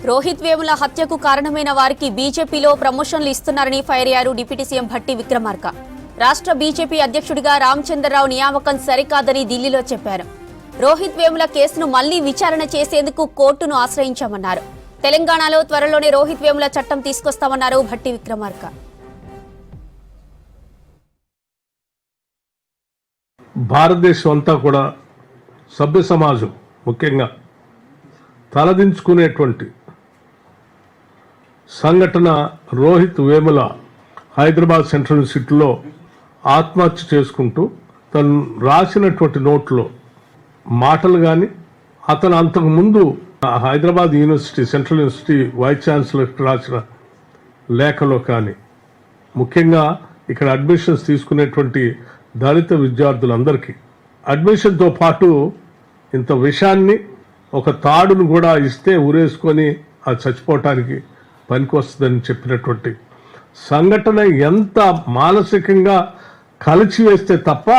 రోహిత్ వేముల హత్యకు కారణమైన వారికి బీజేపీలో ప్రమోషన్లు ఇస్తున్నారని ఫైర్ అయ్యారు డిప్యూటీ సీఎం భట్టి విక్రమార్క. రాష్ట్ర బీజేపీ అధ్యక్షుడిగా రామచంద్రరావు నియామకం సరికాదని ఢిల్లీలో చెప్పారు. రోహిత్ వేముల కేసును మళ్లీ విచారణ చేసేందుకు కోర్టును ఆశ్రయించామన్నారు. తెలంగాణలో త్వరలోనే రోహిత్ వేముల చట్టం తీసుకొస్తామన్నారు భట్టి విక్రమార్క. భారతదేశం అంతా కూడా సభ్య సమాజం ముఖ్యంగా తలదించుకునేటువంటి సంఘటన రోహిత్ వేముల హైదరాబాద్ సెంట్రల్ యూనివర్సిటీలో ఆత్మహత్య చేసుకుంటూ తను రాసినటువంటి నోట్లో మాటలు కానీ అతను అంతకుముందు Hyderabad university central university vice ఛాన్సలర్కి రాసిన లేఖలో కానీ ముఖ్యంగా ఇక్కడ అడ్మిషన్స్ తీసుకునేటువంటి దళిత విద్యార్థులందరికీ అడ్మిషన్తో పాటు ఇంత విషయాన్ని ఒక తాడును కూడా ఇస్తే ఉరేసుకొని అది చచ్చిపోవటానికి పనికొస్తుందని చెప్పినటువంటి సంఘటన ఎంత మానసికంగా కలిచివేస్తే తప్ప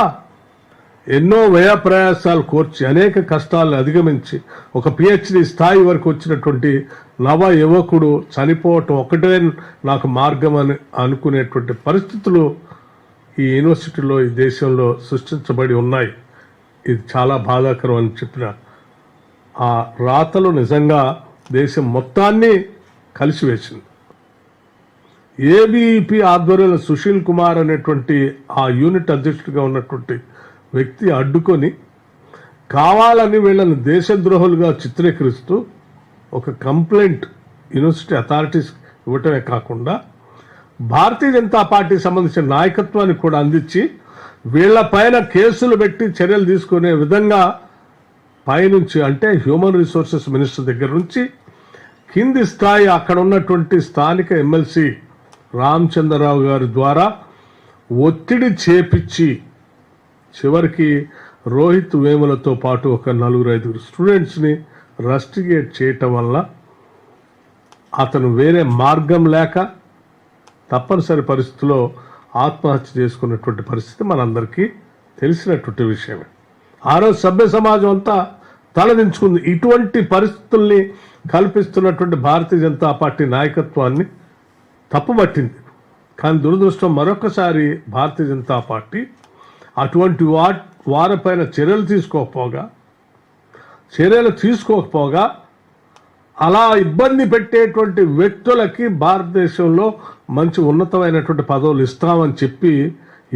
ఎన్నో వ్యయ ప్రయాసాలు కోర్చి అనేక కష్టాలను అధిగమించి ఒక పిహెచ్డి స్థాయి వరకు వచ్చినటువంటి నవ యువకుడు చనిపోవటం ఒకటే నాకు మార్గం అని అనుకునేటువంటి పరిస్థితులు ఈ యూనివర్సిటీలో ఈ దేశంలో సృష్టించబడి ఉన్నాయి. ఇది చాలా బాధాకరం అని చెప్పిన ఆ రాతలు నిజంగా దేశం మొత్తాన్ని కలిసివేసింది. ఏబీఈపీ ఆధ్వర్యంలో సుశీల్ కుమార్ అనేటువంటి ఆ యూనిట్ అధ్యక్షుడిగా ఉన్నటువంటి వ్యక్తి అడ్డుకొని కావాలని వీళ్ళని దేశద్రోహులుగా చిత్రీకరిస్తూ ఒక కంప్లైంట్ యూనివర్సిటీ అథారిటీస్ ఇవ్వటమే కాకుండా భారతీయ జనతా పార్టీకి సంబంధించిన నాయకత్వాన్ని కూడా అందించి వీళ్లపైన కేసులు పెట్టి చర్యలు తీసుకునే విధంగా పైనుంచి అంటే హ్యూమన్ రిసోర్సెస్ మినిస్టర్ దగ్గర నుంచి కింది స్థాయి అక్కడ ఉన్నటువంటి స్థానిక ఎమ్మెల్సీ రామచంద్రరావు గారి ద్వారా ఒత్తిడి చేపించి చివరికి రోహిత్ వేములతో పాటు ఒక 4-5 స్టూడెంట్స్ని రస్టిగేట్ చేయటం వల్ల అతను వేరే మార్గం లేక తప్పనిసరి పరిస్థితిలో ఆత్మహత్య చేసుకున్నటువంటి పరిస్థితి మనందరికీ తెలిసినటువంటి విషయమే. ఆ రోజు సభ్య సమాజం అంతా తలదించుకుంది. ఇటువంటి పరిస్థితుల్ని కల్పిస్తున్నటువంటి భారతీయ జనతా పార్టీ నాయకత్వాన్ని తప్పుపట్టింది. కానీ దురదృష్టం మరొకసారి భారతీయ జనతా పార్టీ అటువంటి వారిపైన చర్యలు తీసుకోకపోగా అలా ఇబ్బంది పెట్టేటువంటి వ్యక్తులకి భారతదేశంలో మంచి ఉన్నతమైనటువంటి పదవులు ఇస్తామని చెప్పి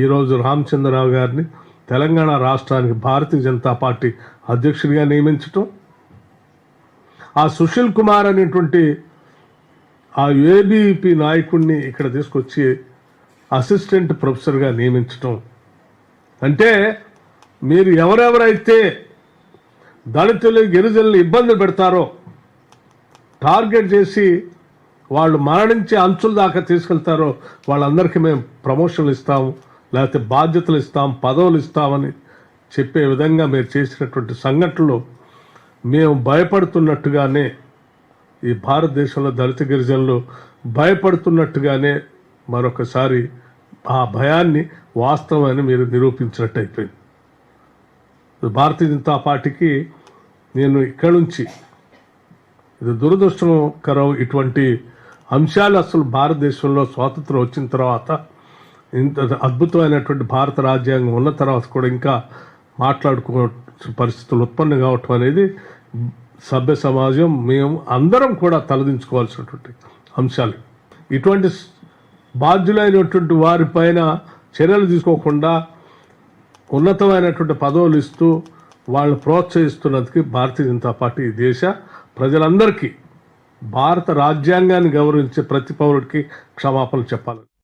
ఈరోజు రామచంద్రరావు గారిని తెలంగాణ రాష్ట్రానికి భారతీయ జనతా పార్టీ అధ్యక్షుడిగా నియమించటం, ఆ సుశీల్ కుమార్ అనేటువంటి ఆ ఏబీఈపీ నాయకుడిని ఇక్కడ తీసుకొచ్చి అసిస్టెంట్ ప్రొఫెసర్గా నియమించటం అంటే మీరు ఎవరెవరైతే దళితులు గిరిజనులు ఇబ్బందులు పెడతారో టార్గెట్ చేసి వాళ్ళు మరణించే అంచుల దాకా తీసుకెళ్తారో వాళ్ళందరికీ మేము ప్రమోషన్లు ఇస్తాము, లేకపోతే బాధ్యతలు ఇస్తాం, పదవులు ఇస్తామని చెప్పే విధంగా మీరు చేసినటువంటి సంఘటనలు మేము భయపడుతున్నట్టుగానే ఈ భారతదేశంలో దళిత గిరిజనులు భయపడుతున్నట్టుగానే మరొకసారి ఆ భయాన్ని వాస్తవమని మీరు నిరూపించినట్టు అయిపోయింది. భారతీయ జనతా పార్టీకి నేను ఇక్కడి నుంచి ఇది దురదృష్టకరం. ఇటువంటి అంశాలు అసలు భారతదేశంలో స్వాతంత్రం వచ్చిన తర్వాత ఇంత అద్భుతమైనటువంటి భారత రాజ్యాంగం ఉన్న తర్వాత కూడా ఇంకా మాట్లాడుకునే పరిస్థితులు ఉత్పన్నం కావటం అనేది సభ్య సమాజం మేము అందరం కూడా తలదించుకోవాల్సినటువంటి అంశాలు. ఇటువంటి బాధ్యులైనటువంటి వారిపైన చర్యలు తీసుకోకుండా ఉన్నతమైనటువంటి పదవులు ఇస్తూ వాళ్ళు ప్రోత్సహిస్తున్నందుకు భారతీయ జనతా పార్టీ దేశ ప్రజలందరికీ భారత రాజ్యాంగాన్ని గౌరవించే ప్రతి పౌరుడికి క్షమాపణలు చెప్పాలి.